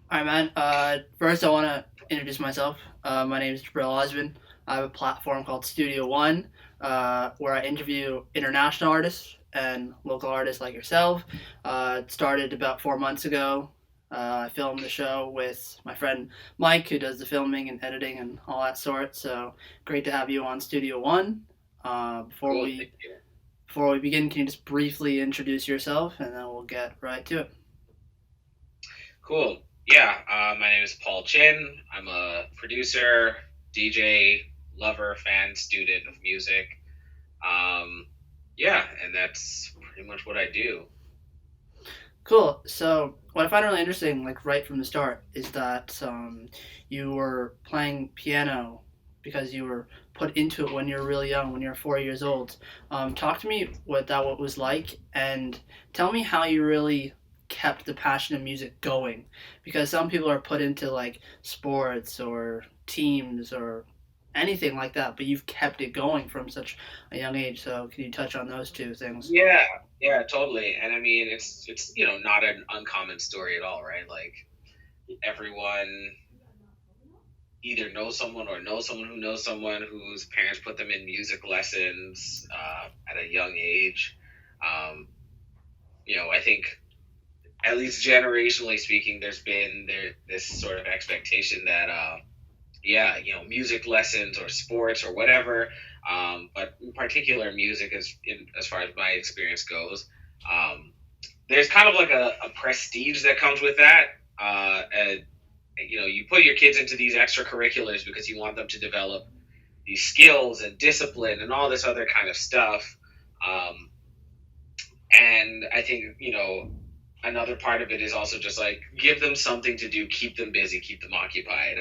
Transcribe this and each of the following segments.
All right, man. First, I want to introduce myself. My name is Jibril Osman. I have a platform called Studio One, where I interview international artists and local artists like yourself. It started about 4 months ago. I filmed the show with my friend Mike, who does the filming and editing and all that sort. So great to have you on Studio One. Uh, before Cool, we thank you. before we begin, can you just briefly introduce yourself, and then we'll get right to it. Cool. Yeah, my name is Paul Chin. I'm a producer, DJ, lover, fan, student of music. Um, yeah, and that's pretty much what I do. Cool. So what I find really interesting, like right from the start, is that you were playing piano because you were put into it when you were really young, when you were 4 years old. Talk to me what that was like, and tell me how you really kept the passion of music going. Because some people are put into like sports or teams or anything like that, but you've kept it going from such a young age. So can you touch on those two things? Yeah, yeah, totally. And I mean, it's not an uncommon story at all, right? Like everyone either knows someone or knows someone who knows someone whose parents put them in music lessons at a young age. Um, I think at least generationally speaking, there's been this sort of expectation that yeah, music lessons or sports or whatever, but in particular music, as far as my experience goes, um, there's kind of like a prestige that comes with that. And you put your kids into these extracurriculars because you want them to develop these skills and discipline and all this other kind of stuff. Um, and I think another part of it is also just like give them something to do, keep them busy, keep them occupied,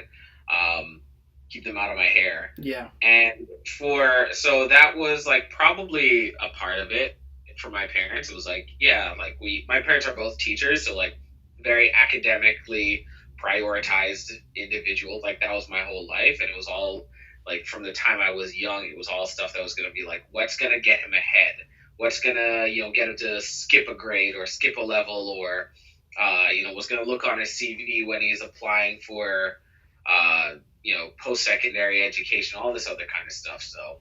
um, keep them out of my hair. Yeah. And so that was like probably a part of it for my parents. It was like, yeah, like my parents are both teachers, so like very academically prioritized individuals. Like that was my whole life, and it was all like from the time I was young, it was all stuff that was going to be like, what's going to get him ahead? What's going to, get him to skip a grade or skip a level or, what's going to look on his CV when he's applying for, post-secondary education, all this other kind of stuff. So,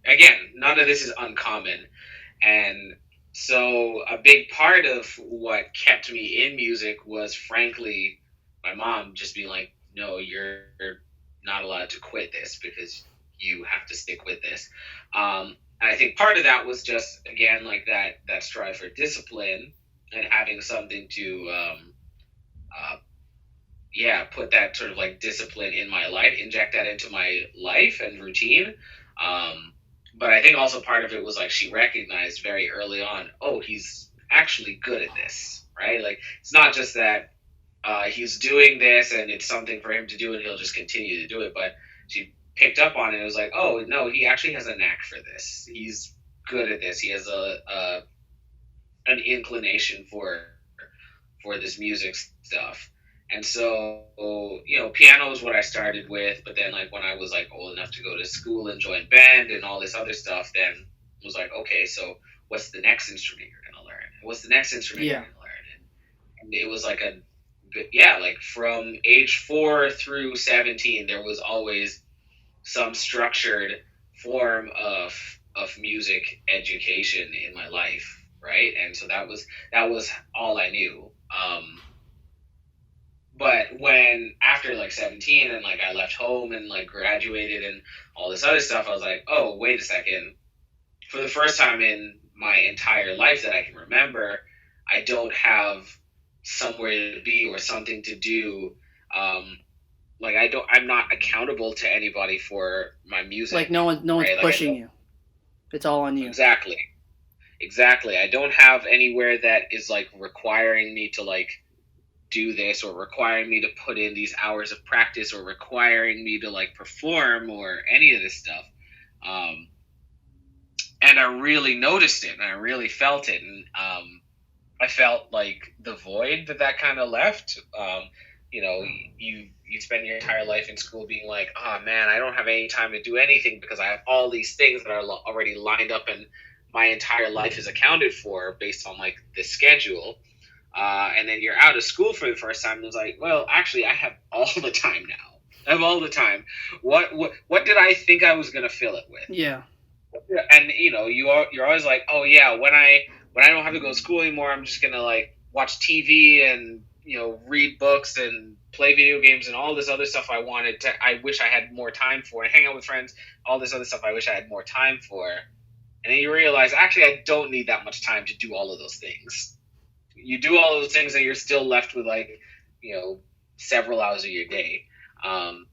again, none of this is uncommon. And so a big part of what kept me in music was, frankly, my mom just being like, no, you're not allowed to quit this because you have to stick with this. And I think part of that was just, again, like that strive for discipline and having something to, uh, yeah, put that sort of like discipline in my life, inject that into my life and routine. But I think also part of it was like she recognized very early on, oh, he's actually good at this, right? Like it's not just that he's doing this and it's something for him to do and he'll just continue to do it, but she picked up on it and was like, oh no, he actually has a knack for this. He's good at this. He has a an inclination for this music stuff. And so, piano is what I started with. But then, like, when I was like old enough to go to school and join band and all this other stuff, then it was like, okay, so what's the next instrument you're gonna learn? What's the next instrument you're Yeah. gonna learn? And it was like yeah, like from age 4 through 17, there was always some structured form of music education in my life, right? And so that was all I knew. But when after like 17 and like I left home and like graduated and all this other stuff, I was like, oh, wait a second. For the first time in my entire life that I can remember, I don't have somewhere to be or something to do. Like I'm not accountable to anybody for my Like music, no one's right? Like I pushing don't you. It's all on you. exactly, exactly. I don't have anywhere that is like requiring me to like do this or requiring me to put in these hours of practice or requiring me to like perform or any of this stuff. Um, and I really noticed it and I really felt it. And I felt like the void that kind of left. You spend your entire life in school being like, oh man, I don't have any time to do anything because I have all these things that are already lined up and my entire life is accounted for based on like the schedule. And then you're out of school for the first time, and it's like, well, actually, I have all the time now. I have all the time. What did I think I was gonna fill it with? Yeah. And you're always like, oh yeah, when I don't have to go to school anymore, I'm just gonna like watch TV and read books and play video games and all this other stuff I wish I had more time for, and hang out with friends, all this other stuff I wish I had more time for. And then you realize, actually, I don't need that much time to do all of those things. You do all those things and you're still left with like, several hours of your day. And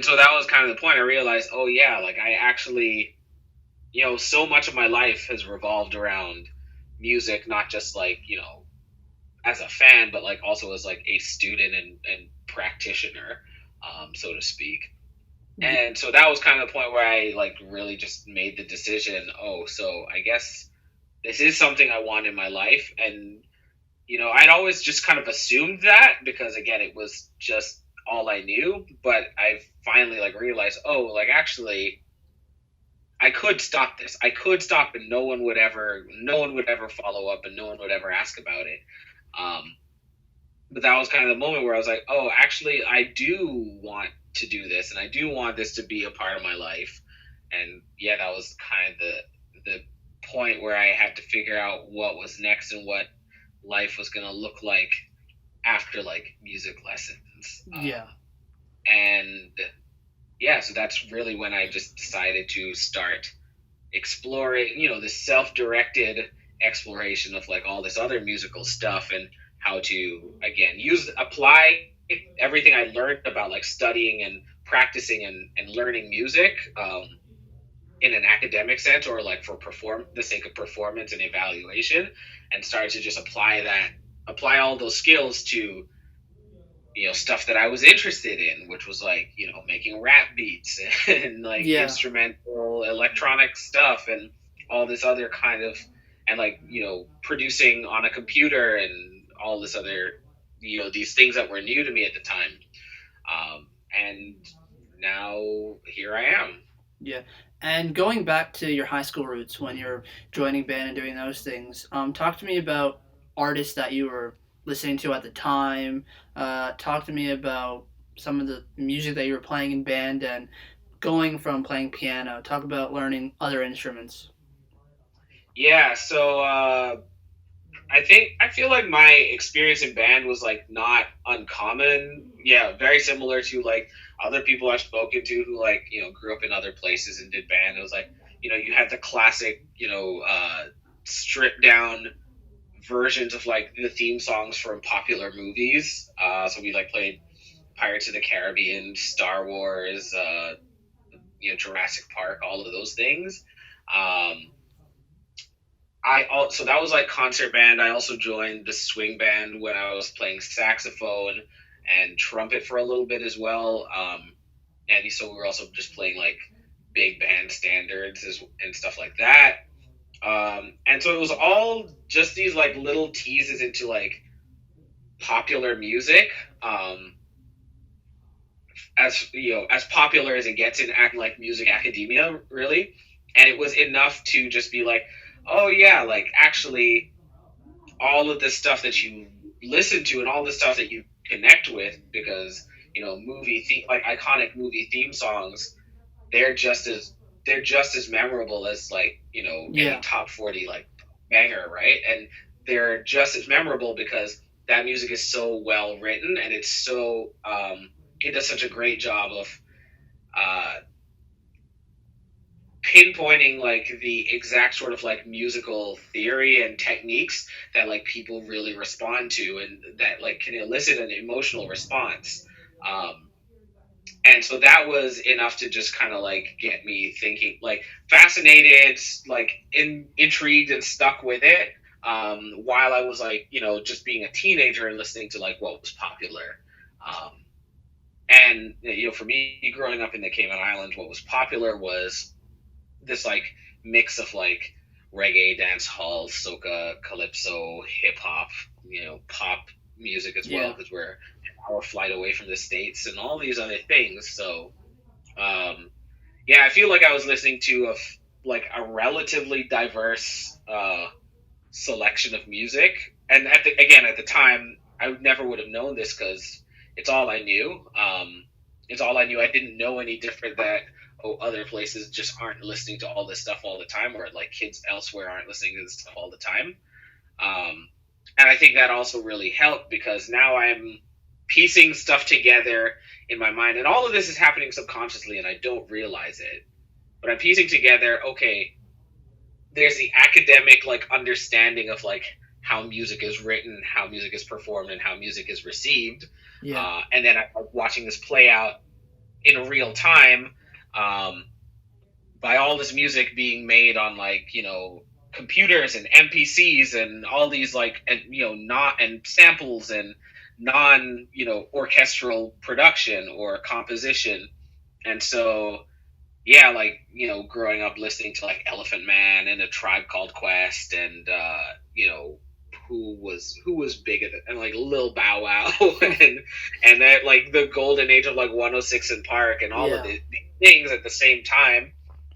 so that was kind of the point. I realized, oh yeah, like I actually, so much of my life has revolved around music, not just like, as a fan, but like also as like a student and practitioner, so to speak. And so that was kind of the point where I like really just made the decision. Oh, so I guess this is something I want in my life. And I'd always just kind of assumed that because again, it was just all I knew. But I finally like realized, oh, like actually, I could stop this. I could stop, and no one would ever follow up, and no one would ever ask about it. But that was kind of the moment where I was like, oh, actually, I do want to do this, and I do want this to be a part of my life. And yeah, that was kind of the point where I had to figure out what was next and what life was going to look like after like music lessons. Yeah. And yeah, so that's really when I just decided to start exploring, this self-directed exploration of like all this other musical stuff and how to again apply everything I learned about like studying and practicing and learning music in an academic sense, or like for the sake of performance and evaluation, and started to just apply all those skills to stuff that I was interested in, which was like making rap beats and like instrumental electronic stuff and all this other kind of, and like producing on a computer and all this other these things that were new to me at the time. And now here I am. Yeah. And going back to your high school roots when you're joining band and doing those things, talk to me about artists that you were listening to at the time. Talk to me about some of the music that you were playing in band and going from playing piano. Talk about learning other instruments. Yeah, so I feel like my experience in band was like not uncommon. Yeah, very similar to like other people I've spoken to who like grew up in other places and did band. It was like you had the classic stripped down versions of like the theme songs from popular movies. So we like played Pirates of the Caribbean, Star Wars, Jurassic Park, all of those things. So that was like concert band. I also joined the swing band when I was playing saxophone and trumpet for a little bit as well. And so we were also just playing like big band standards and stuff like that. And so it was all just these like little teases into like popular music, as popular as it gets in like music academia, really. And it was enough to just be like, oh yeah, like actually all of the stuff that you listen to and all the stuff that you connect with, because like iconic movie theme songs, they're just as memorable as like any top 40 like banger, right? And they're just as memorable because that music is so well written, and it's so it does such a great job of pinpointing like the exact sort of like musical theory and techniques that like people really respond to, and that like can elicit an emotional response. And so that was enough to just kind of like get me thinking, like fascinated, like intrigued and stuck with it, while I was like, just being a teenager and listening to like what was popular. And for me growing up in the Cayman Islands, what was popular was this like mix of like reggae, dance hall, soca, calypso, hip hop, pop music as well, because we're an hour flight away from the States and all these other things. So I feel like I was listening to a relatively diverse selection of music, and at the time, I never would have known this because it's all I knew. It's all I knew. I didn't know any different that other places just aren't listening to all this stuff all the time, or like kids elsewhere aren't listening to this stuff all the time. And I think that also really helped because now I'm piecing stuff together in my mind, and all of this is happening subconsciously, and I don't realize it. But I'm piecing together. Okay, there's the academic like understanding of like how music is written, how music is performed, and how music is received. And then I'm watching this play out in real time by all this music being made on like computers and MPCs and all these like not and samples and non orchestral production or composition. And so yeah, like growing up listening to like Elephant Man and A Tribe Called Quest and who was big at it, and like Lil Bow Wow and that like the golden age of like 106 in Park and all of these things at the same time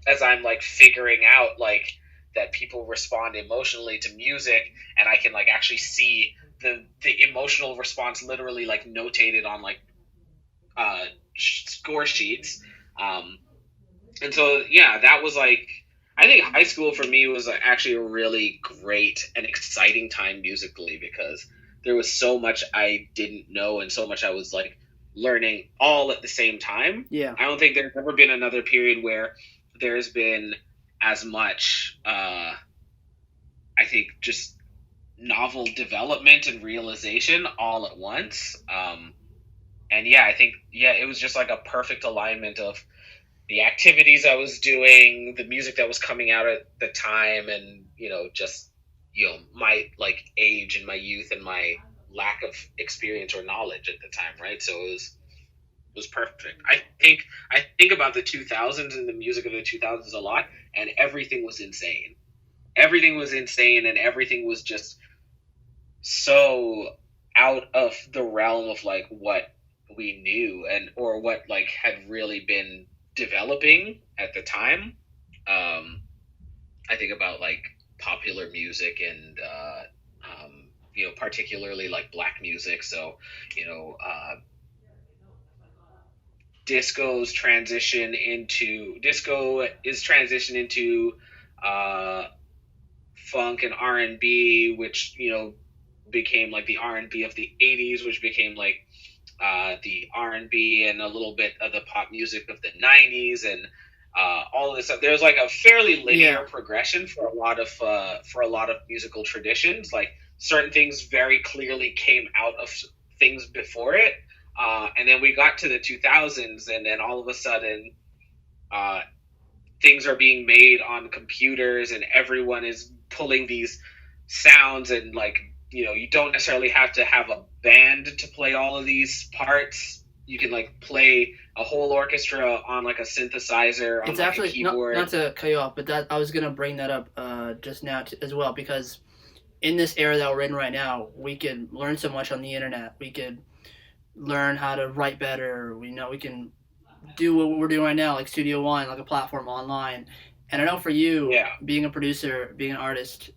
as I'm like figuring out like that people respond emotionally to music, and I can like actually see the emotional response literally like notated on like score sheets. And so, yeah, that was like, I think high school for me was actually a really great and exciting time musically because there was so much I didn't know and so much I was like learning all at the same time. Yeah. I don't think there's ever been another period where there's been as much, I think, just novel development and realization all at once. And yeah, I think, it was just like a perfect alignment of the activities I was doing, the music that was coming out at the time, and just my like age and my youth and my lack of experience or knowledge at the time, right? So it was perfect. I think about the 2000s and the music of the 2000s a lot, and everything was insane. Everything was insane, and everything was just so out of the realm of like what we knew and or what like had really been developing at the time. I think about like popular music and particularly like black music. So disco is transitioned into funk and R&B, which became like the R&B of the 80s, which became like the R&B and a little bit of the pop music of the 90s, and all of this stuff. There's like a fairly linear progression for a lot of musical traditions. Like certain things very clearly came out of things before it, and then we got to the 2000s, and then all of a sudden things are being made on computers, and everyone is pulling these sounds, and like you don't necessarily have to have a band to play all of these parts. You can like play a whole orchestra on like a synthesizer on it's like actually a keyboard. Not to cut you off, but that I was gonna bring that up just now as well, because in this era that we're in right now, we can learn so much on the internet. We could learn how to write better. We can do what we're doing right now, like Studio One, like a platform online. And I know for you, being a producer, being an artist,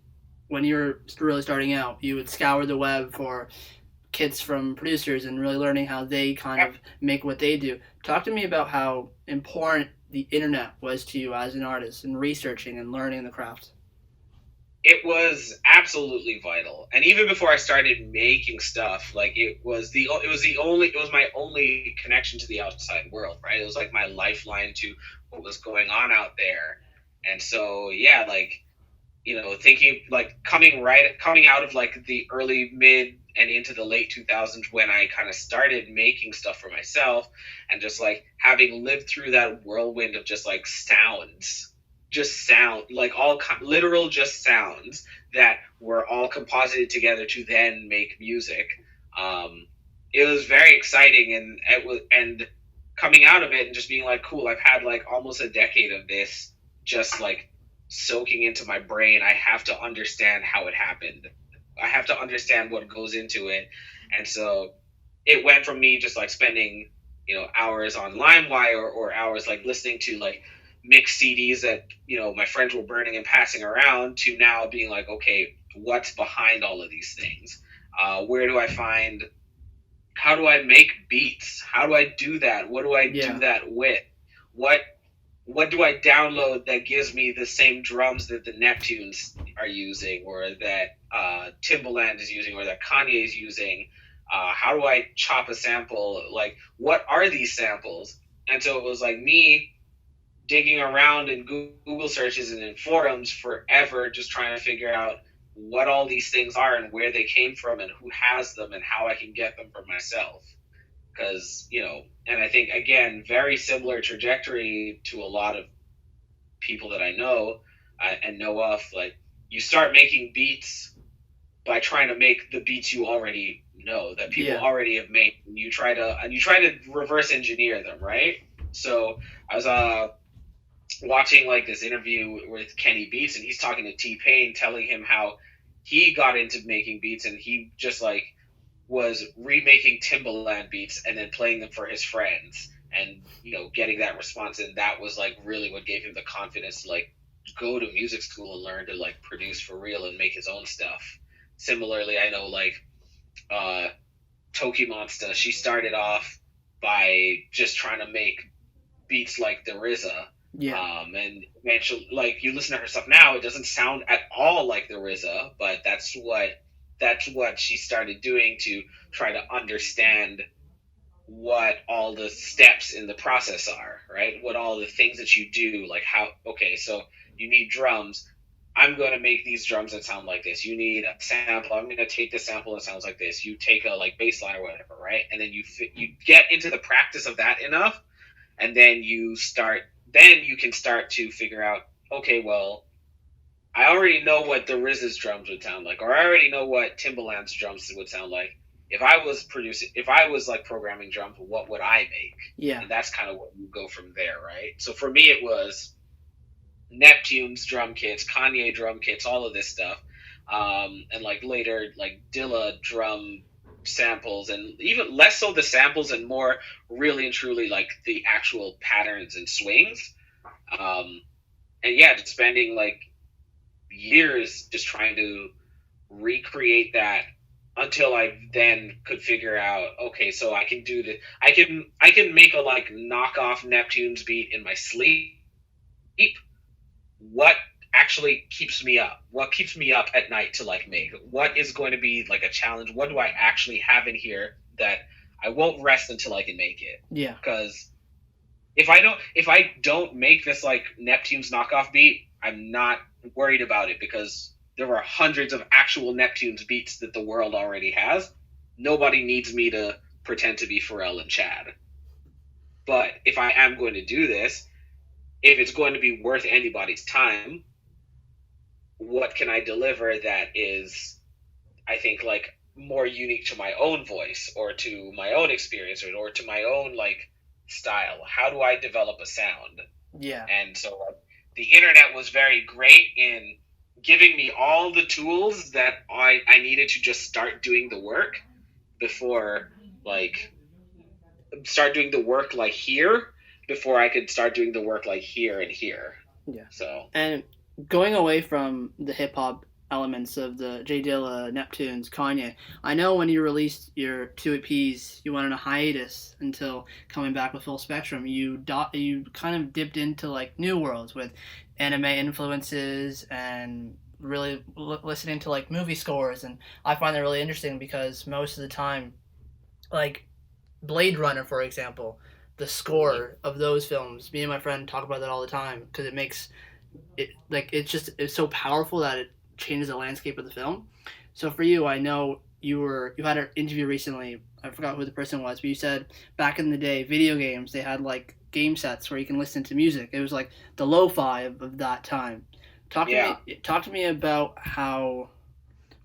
when you were really starting out, you would scour the web for kits from producers and really learning how they kind of make what they do. Talk to me about how important the internet was to you as an artist and researching and learning the craft. It was absolutely vital, and even before I started making stuff, like it was my only connection to the outside world, right? It was like my lifeline to what was going on out there, and so like thinking like coming out of like the early mid and into the late 2000s when I kind of started making stuff for myself, and just like having lived through that whirlwind of just like sound, like all literal just sounds that were all composited together to then make music. It was very exciting, and coming out of it and just being like, cool, I've had like almost a decade of this just like soaking into my brain. I have to understand how it happened. I have to understand what goes into it. And so it went from me just like spending hours on LimeWire or hours like listening to like mixed CDs that my friends were burning and passing around, to now being like, okay, what's behind all of these things. Where do I find? How do I make beats? How do I do that? What do I do Yeah. that with? What what do I download that gives me the same drums that the Neptunes are using, or that Timbaland is using, or that Kanye is using? How do I chop a sample? Like, what are these samples? And so it was like me digging around in Google searches and in forums forever, just trying to figure out what all these things are and where they came from and who has them and how I can get them for myself. Because, and I think, again, very similar trajectory to a lot of people that I know and know of. Like, you start making beats by trying to make the beats you already know that people already have made. And you try to reverse engineer them, right? So I was watching like this interview with Kenny Beats, and he's talking to T-Pain, telling him how he got into making beats, and he just like was remaking Timbaland beats and then playing them for his friends, and getting that response, and that was like really what gave him the confidence to like go to music school and learn to like produce for real and make his own stuff. Similarly, I know like Toki Monster, she started off by just trying to make beats like the RZA. And eventually, like, you listen to her stuff now, it doesn't sound at all like the RZA, but that's what she started doing to try to understand what all the steps in the process are, right? What all the things that you do, like so you need drums. I'm going to make these drums that sound like this. You need a sample. I'm going to take the sample that sounds like this. You take a like bass line or whatever, right? And then you get into the practice of that enough, and then you can start to figure out, okay, well, I already know what the RZA's drums would sound like, or I already know what Timbaland's drums would sound like. If I was like programming drums, what would I make? Yeah. And that's kind of what you go from there, right? So for me, it was Neptune's drum kits, Kanye drum kits, all of this stuff. And like later, like Dilla drum samples, and even less so the samples and more really and truly like the actual patterns and swings. And yeah, just spending like years just trying to recreate that until I then could figure out, okay, so I can do this. I can make a like knockoff Neptune's beat in my sleep. What actually keeps me up? What keeps me up at night to like make? What is going to be like a challenge? What do I actually have in here that I won't rest until I can make it? Yeah. Because if I don't make this like Neptune's knockoff beat, I'm not worried about it, because there are hundreds of actual Neptune's beats that the world already has. Nobody needs me to pretend to be Pharrell and Shad. But if I am going to do this, if it's going to be worth anybody's time, what can I deliver that is, I think, like more unique to my own voice or to my own experience or to my own like style? How do I develop a sound? Yeah. And so the internet was very great in giving me all the tools that I needed to just start doing the work before I could start doing the work like here and here. Yeah. So, and going away from the hip hop elements of the J Dilla, Neptunes, Kanye, I know when you released your 2 EPs, you went on a hiatus until coming back with Full Spectrum. You kind of dipped into like new worlds with anime influences and really listening to like movie scores, and I find that really interesting because most of the time, like Blade Runner, for example, the score of those films, me and my friend talk about that all the time because it makes it like it's so powerful that it changes the landscape of the film. So for you, I know you had an interview recently. I forgot who the person was, but you said back in the day, video games, they had like game sets where you can listen to music. It was like the lo-fi of that time. Talk to me about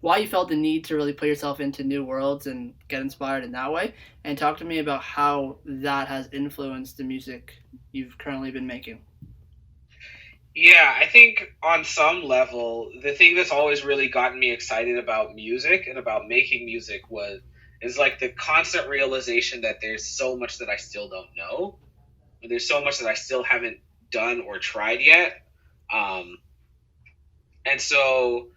why you felt the need to really put yourself into new worlds and get inspired in that way, and talk to me about how that has influenced the music you've currently been making. Yeah, I think on some level, the thing that's always really gotten me excited about music and about making music is like the constant realization that there's so much that I still don't know. There's so much that I still haven't done or tried yet. And so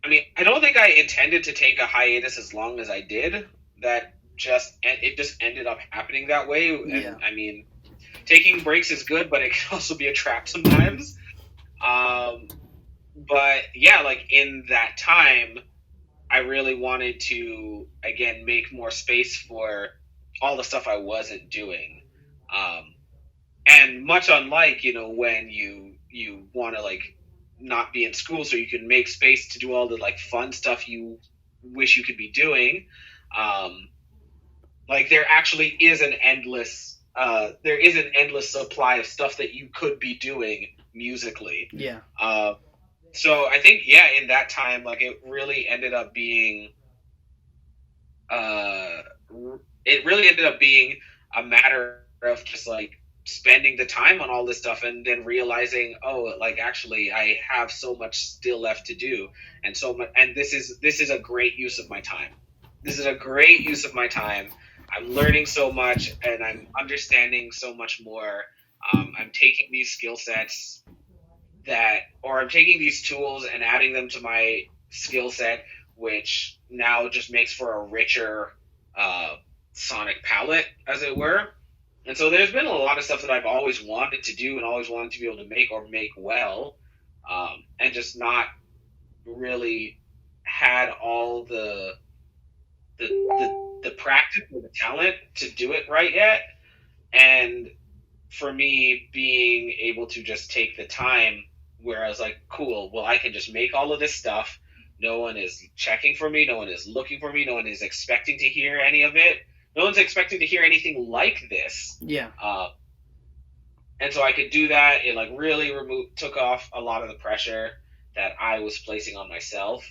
I mean, I don't think I intended to take a hiatus as long as I did. It just ended up happening that way. Yeah. And I mean, taking breaks is good, but it can also be a trap sometimes. But yeah, like in that time, I really wanted to again make more space for all the stuff I wasn't doing. Um, and much unlike, when you want to like not be in school so you can make space to do all the like fun stuff you wish you could be doing, like there actually is an endless supply of stuff that you could be doing musically. Yeah. So I think, yeah, in that time, like it really ended up being uh a matter of just like spending the time on all this stuff and then realizing, oh, like actually I have so much still left to do, and so much, and this is a great use of my time. This is a great use of my time. I'm learning so much and I'm understanding so much more. I'm taking these skill sets or I'm taking these tools and adding them to my skill set, which now just makes for a richer sonic palette, as it were. And so there's been a lot of stuff that I've always wanted to do and always wanted to be able to make or make well, and just not really had all the practice or the talent to do it right yet. And for me, being able to just take the time where I was like, cool, well, I can just make all of this stuff. No one is checking for me. No one is looking for me. No one is expecting to hear any of it. No one's expecting to hear anything like this. Yeah. And so I could do that. It like really took off a lot of the pressure that I was placing on myself.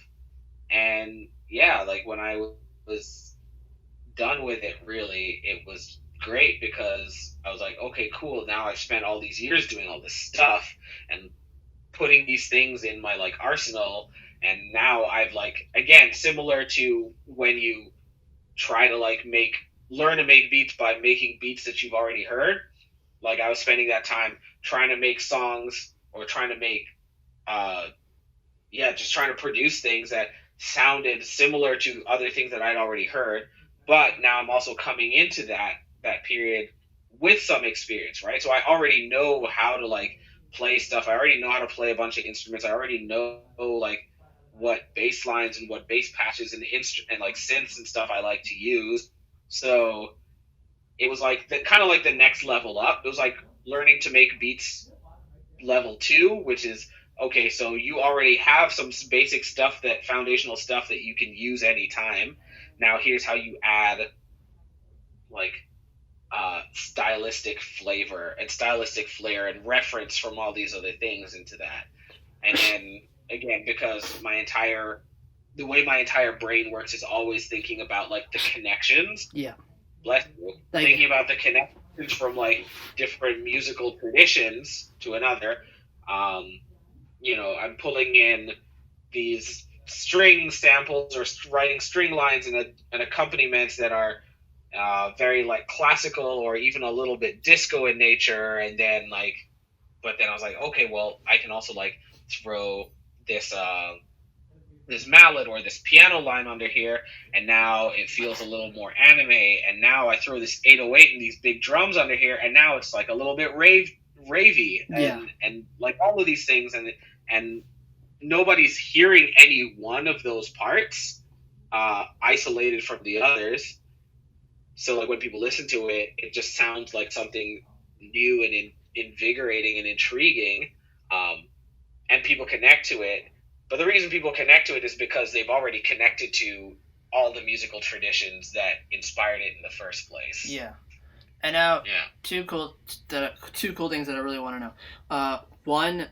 And yeah, like when I was done with it, really, it was great because I was like, okay, cool. Now I've spent all these years doing all this stuff and putting these things in my like arsenal. And now I've like, again, similar to when you try to like learn to make beats by making beats that you've already heard. Like I was spending that time trying to make songs or trying to make, just trying to produce things that sounded similar to other things that I'd already heard. But now I'm also coming into that period with some experience, right? So I already know how to like play stuff. I already know how to play a bunch of instruments. I already know like what bass lines and what bass patches and like synths and stuff I like to use. So it was like kind of like the next level up. It was like learning to make beats level 2, which is okay. So you already have some basic stuff, that foundational stuff that you can use anytime. Now here's how you add like stylistic flavor and stylistic flair and reference from all these other things into that. And then again, because the way my entire brain works is always thinking about like the connections. Yeah. Bless you. Thinking about the connections from like different musical traditions to another. I'm pulling in these string samples or writing string lines and accompaniments that are very like classical or even a little bit disco in nature, and then but then I was like, okay, well, I can also like throw this this mallet or this piano line under here, and now it feels a little more anime. And now I throw this 808 and these big drums under here, and now it's like a little bit ravey, and like all of these things, and nobody's hearing any one of those parts isolated from the others. So like when people listen to it, it just sounds like something new and invigorating and intriguing, and people connect to it. But the reason people connect to it is because they've already connected to all the musical traditions that inspired it in the first place. Yeah. And now, two cool things that I really want to know. One,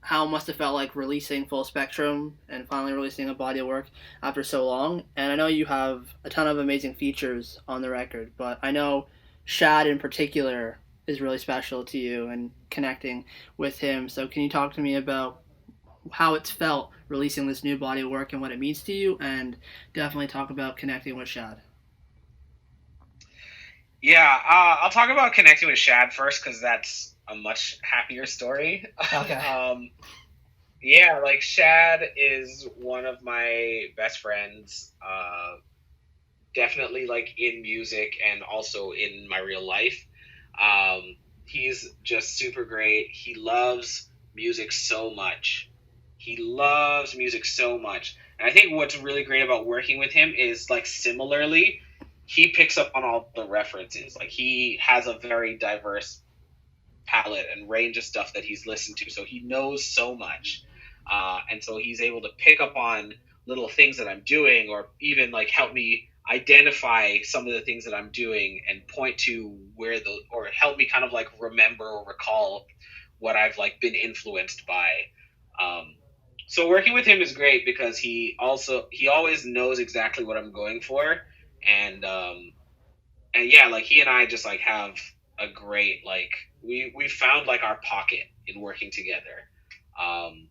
how it must have felt like releasing Full Spectrum and finally releasing a body of work after so long. And I know you have a ton of amazing features on the record, but I know Shad in particular is really special to you and connecting with him. So can you talk to me about how it's felt releasing this new body of work and what it means to you, and definitely talk about connecting with Shad? Yeah, I'll talk about connecting with Shad first because that's a much happier story. Okay. Yeah, like Shad is one of my best friends. Definitely like in music and also in my real life. Um, he's just super great. He loves music so much. He loves music so much. And I think what's really great about working with him is like similarly, he picks up on all the references. Like he has a very diverse palette and range of stuff that he's listened to. So he knows so much. And so he's able to pick up on little things that I'm doing or even like help me identify some of the things that I'm doing and point to where the or help me kind of like remember or recall what I've like been influenced by. Um, so working with him is great because he always knows exactly what I'm going for and and yeah, like he and I just like have a great like we found like our pocket in working together. Um,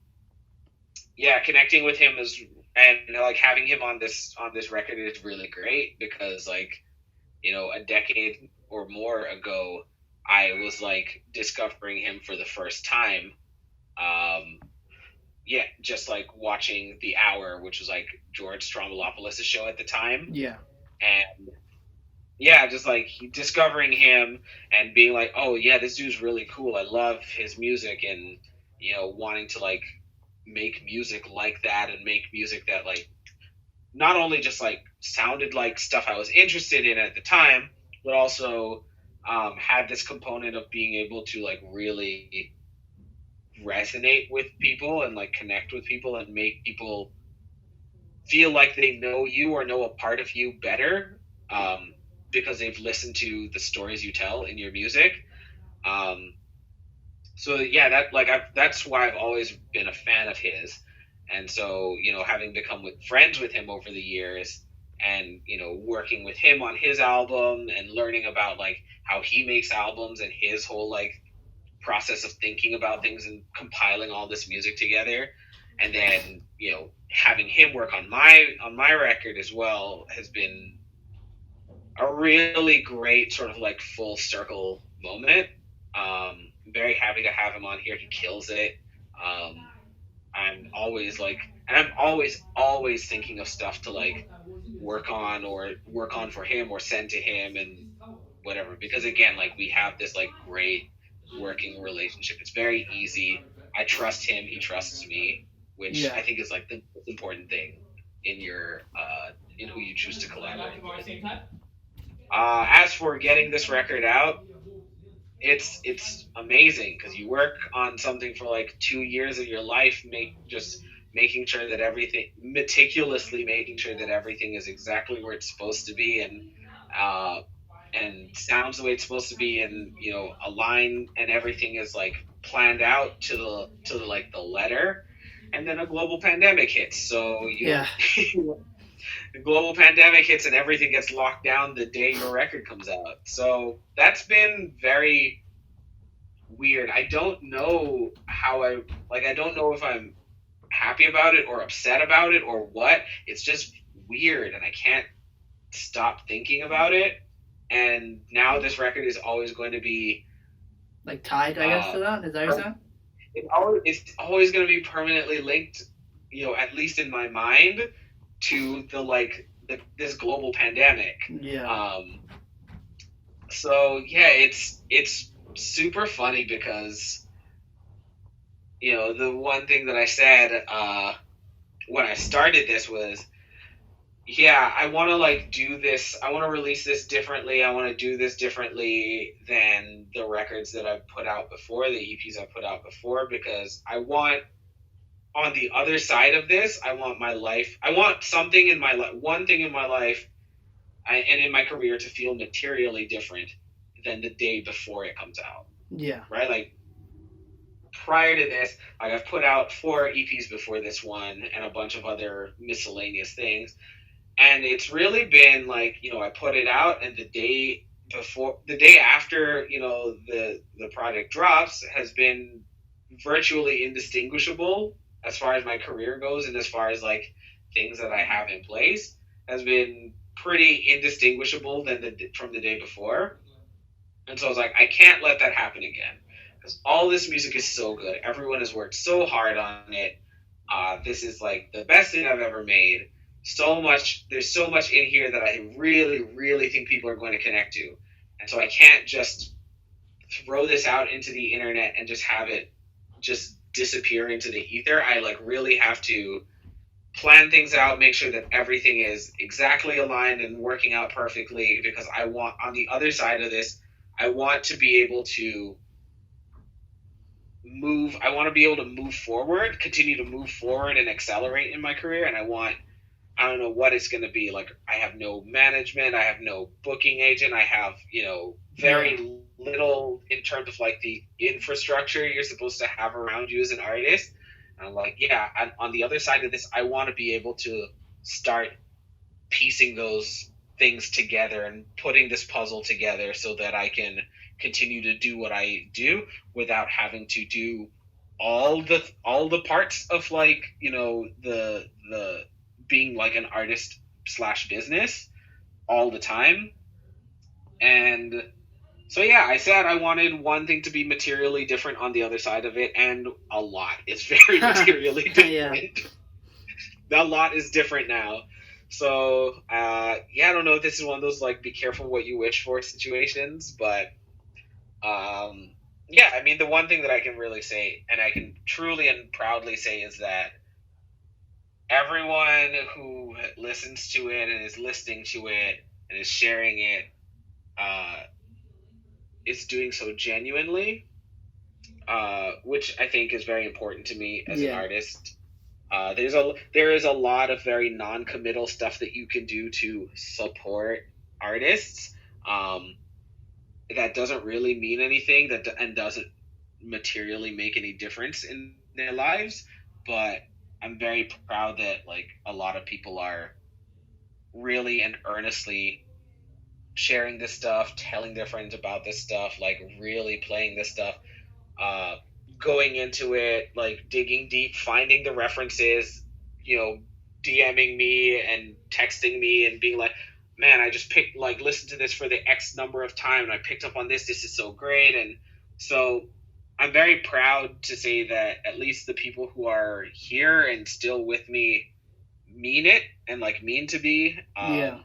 yeah, connecting with him is and like having him on this record is really great because like a decade or more ago, I was like discovering him for the first time. Um, yeah, just like watching The Hour, which was like George Stroumboulopoulos' show at the time, Yeah. and yeah, just like discovering him and being like, oh yeah, this dude's really cool. I love his music, and wanting to like make music like that and make music that like not only just like sounded like stuff I was interested in at the time, but also had this component of being able to like really resonate with people and like connect with people and make people feel like they know you or know a part of you better um, because they've listened to the stories you tell in your music. Um, so yeah, that's why I've always been a fan of his, and so having become friends with him over the years, and working with him on his album and learning about like how he makes albums and his whole like process of thinking about things and compiling all this music together, and then having him work on my record as well has been a really great sort of like full circle moment. Very happy to have him on here. He kills it. Um, I'm always like, and I'm always thinking of stuff to like work on or work on for him or send to him and whatever. Because again, like we have this like great working relationship. It's very easy. I trust him. He trusts me, which Yeah. I think is like the most important thing in your in who you choose to collaborate with. As for getting this record out, it's amazing because you work on something for like 2 years of your life, making sure that meticulously making sure that everything is exactly where it's supposed to be uh, and sounds the way it's supposed to be, and a line and everything is like planned out to the like the letter, and then a global pandemic hits, so Yeah. the global pandemic hits and everything gets locked down the day your record comes out. So that's been very weird. I don't know how I don't know if I'm happy about it or upset about it or what. It's just weird and I can't stop thinking about it. And now this record is always going to be Like tied, I guess, to that. Is that what you're saying? it's always going to be permanently linked, at least in my mind, to the like this global pandemic. Yeah. So yeah, it's super funny because the one thing that I said when I started this was, yeah, I want to like do this. I want to release this differently. I want to do this differently than the records that I've put out before, the EPs I've put out before, because I want on the other side of this, I want my life. I want something in my life, one thing in my life, and in my career to feel materially different than the day before it comes out. Yeah. Right? Like prior to this, like I've put out 4 EPs before this one and a bunch of other miscellaneous things. And it's really been like, I put it out and the day after, the project drops has been virtually indistinguishable as far as my career goes and as far as like things that I have in place has been pretty indistinguishable from the day before. And so I was like, I can't let that happen again. because all this music is so good. Everyone has worked so hard on it. This is like the best thing I've ever made. So much, there's so much in here that I really, really think people are going to connect to. And so I can't just throw this out into the internet and just have it just disappear into the ether. I like really have to plan things out, make sure that everything is exactly aligned and working out perfectly, because I want, on the other side of this, I want to be able to move forward, continue to move forward and accelerate in my career. And I don't know what it's going to be. Like, I have no management, I have no booking agent, I have, very little in terms of like the infrastructure you're supposed to have around you as an artist. And I'm like, yeah, and on the other side of this, I want to be able to start piecing those things together and putting this puzzle together so that I can continue to do what I do without having to do all the parts of like, the being like an artist / business all the time. And so yeah, I said I wanted one thing to be materially different on the other side of it, and a lot is very materially different. Yeah. A lot is different now. So I don't know if this is one of those like be careful what you wish for situations, but I mean, the one thing that I can really say, and I can truly and proudly say, is that everyone who listens to it and is listening to it and is sharing it is doing so genuinely, which I think is very important to me as an artist. There is a lot of very non-committal stuff that you can do to support artists that doesn't really mean anything and doesn't materially make any difference in their lives. But I'm very proud that like a lot of people are really and earnestly sharing this stuff, telling their friends about this stuff, like really playing this stuff, going into it, like digging deep, finding the references, DMing me and texting me and being like, man, I just listened to this for the X number of time and I picked up on this. This is so great. And so I'm very proud to say that at least the people who are here and still with me mean it and like mean to be. And,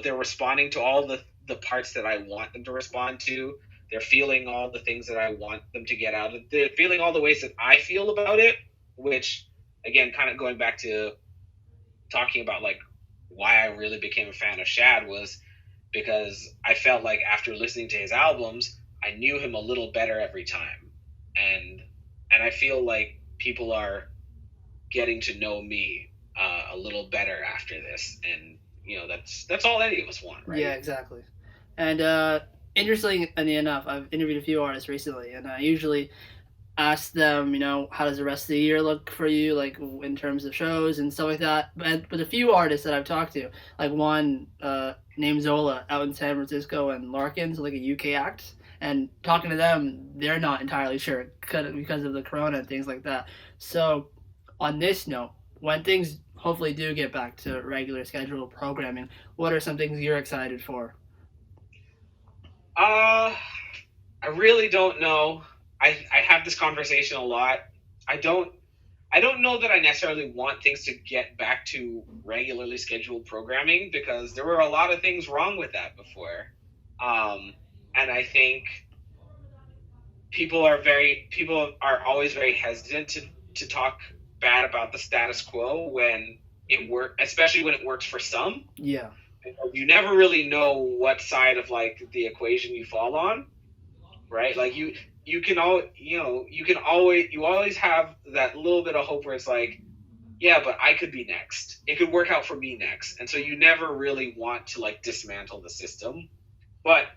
they're responding to all the parts that I want them to respond to. They're feeling all the things that I want them to get out of it. They're feeling all the ways that I feel about it, which, again, kind of going back to talking about, like, why I really became a fan of Shad was because I felt like after listening to his albums, I knew him a little better every time. And I feel like people are getting to know me a little better after this. And, that's all any of us want, right? Yeah, exactly. And interestingly enough, I've interviewed a few artists recently, and I usually ask them, how does the rest of the year look for you, like in terms of shows and stuff like that. But a few artists that I've talked to, like one named Zola out in San Francisco and Larkins, like a UK act, and talking to them, they're not entirely sure because of the corona and things like that. So on this note, when things hopefully do get back to regular scheduled programming, what are some things you're excited for? I really don't know. I have this conversation a lot. I don't know that I necessarily want things to get back to regularly scheduled programming because there were a lot of things wrong with that before. And I think people are always very hesitant to talk bad about the status quo when it works, especially when it works for some. Yeah. You never really know what side of like the equation you fall on, right? Like you always have that little bit of hope where it's like, yeah, but I could be next. It could work out for me next. And so you never really want to like dismantle the system. But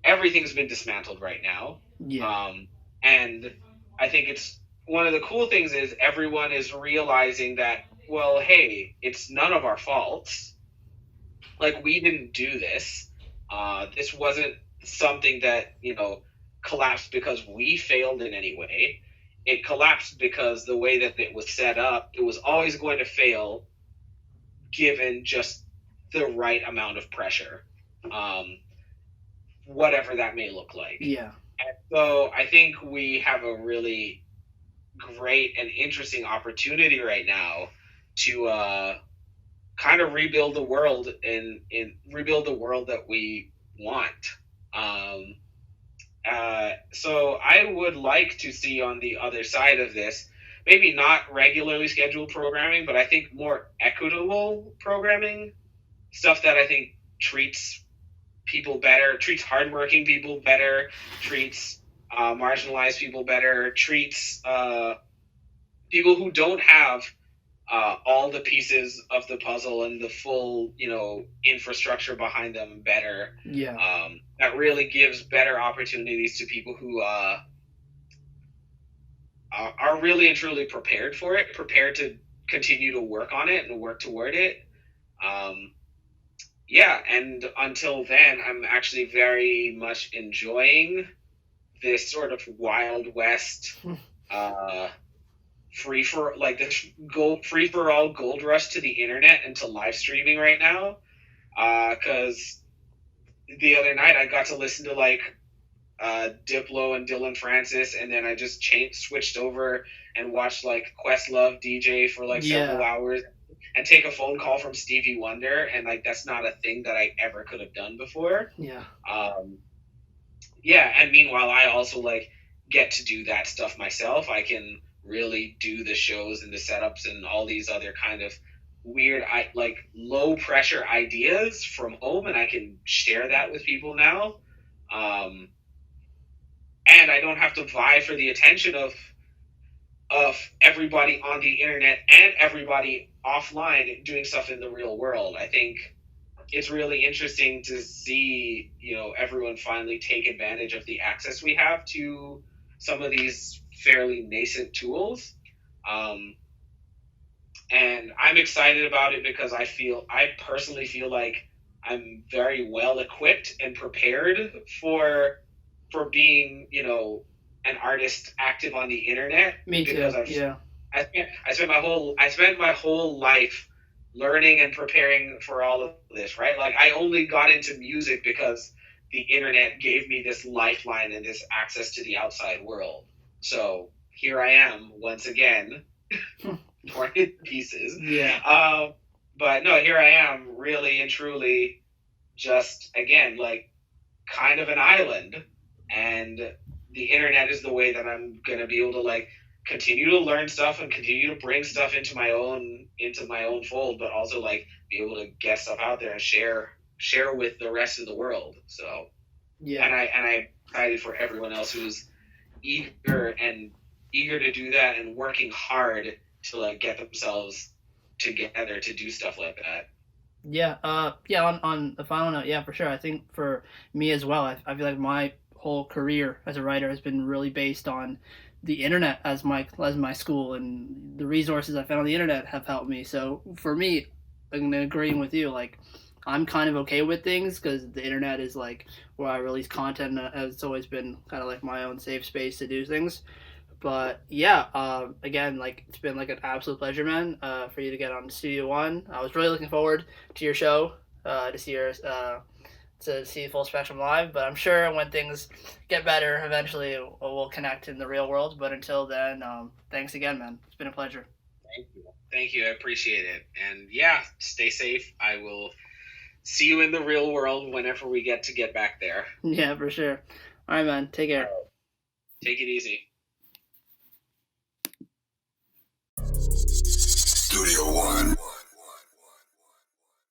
everything's been dismantled right now. Yeah. And I think it's one of the cool things is everyone is realizing that, well, hey, it's none of our faults. Like, we didn't do this. This wasn't something that, collapsed because we failed in any way. It collapsed because the way that it was set up, it was always going to fail given just the right amount of pressure, whatever that may look like. Yeah. So I think we have a really great and interesting opportunity right now to kind of rebuild the world and rebuild the world that we want. Um, so I would like to see on the other side of this, maybe not regularly scheduled programming, but I think more equitable programming, stuff that I think treats people better, treats hardworking people better, treats marginalized people better, treats people who don't have all the pieces of the puzzle and the full, infrastructure behind them better. Yeah. That really gives better opportunities to people who are really and truly prepared for it, prepared to continue to work on it and work toward it. Yeah, and until then, I'm actually very much enjoying this sort of Wild West free for all gold rush to the internet and to live streaming right now. Because the other night I got to listen to Diplo and Dylan Francis, and then I just switched over and watched Questlove DJ for several hours, and take a phone call from Stevie Wonder, and that's not a thing that I ever could have done before. Yeah. Yeah, and meanwhile I also get to do that stuff myself. I can really do the shows and the setups and all these other kind of weird low pressure ideas from home, and I can share that with people now. And I don't have to vie for the attention of everybody on the internet and everybody offline doing stuff in the real world. I think it's really interesting to see, everyone finally take advantage of the access we have to some of these fairly nascent tools. And I'm excited about it because I personally feel like I'm very well equipped and prepared for being, an artist active on the internet. Me too. Because I spent my whole life learning and preparing for all of this, right? I only got into music because the internet gave me this lifeline and this access to the outside world. So here I am once again, torn in pieces. Yeah. But no, here I am, really and truly, just again kind of an island, and the internet is the way that I'm gonna be able to continue to learn stuff and continue to bring stuff into my own fold, but also be able to get stuff out there and share with the rest of the world. So yeah, and I'm excited for everyone else who's eager to do that and working hard to get themselves together to do stuff like that. Yeah. On the final note, yeah, for sure. I think for me as well, I feel like my whole career as a writer has been really based on the internet as my school, and the resources I found on the internet have helped me. So for me, I'm agreeing with you. I'm kind of okay with things because the internet is where I release content. It's always been kind of my own safe space to do things. But yeah, again, it's been an absolute pleasure, man, for you to get on Studio One. I was really looking forward to your show, to see Full Spectrum live. But I'm sure when things get better, eventually we'll connect in the real world. But until then, thanks again, man. It's been a pleasure. Thank you. I appreciate it. And yeah, stay safe. I will see you in the real world whenever we get back there. Yeah, for sure. All right, man. Take care. Take it easy. Studio One.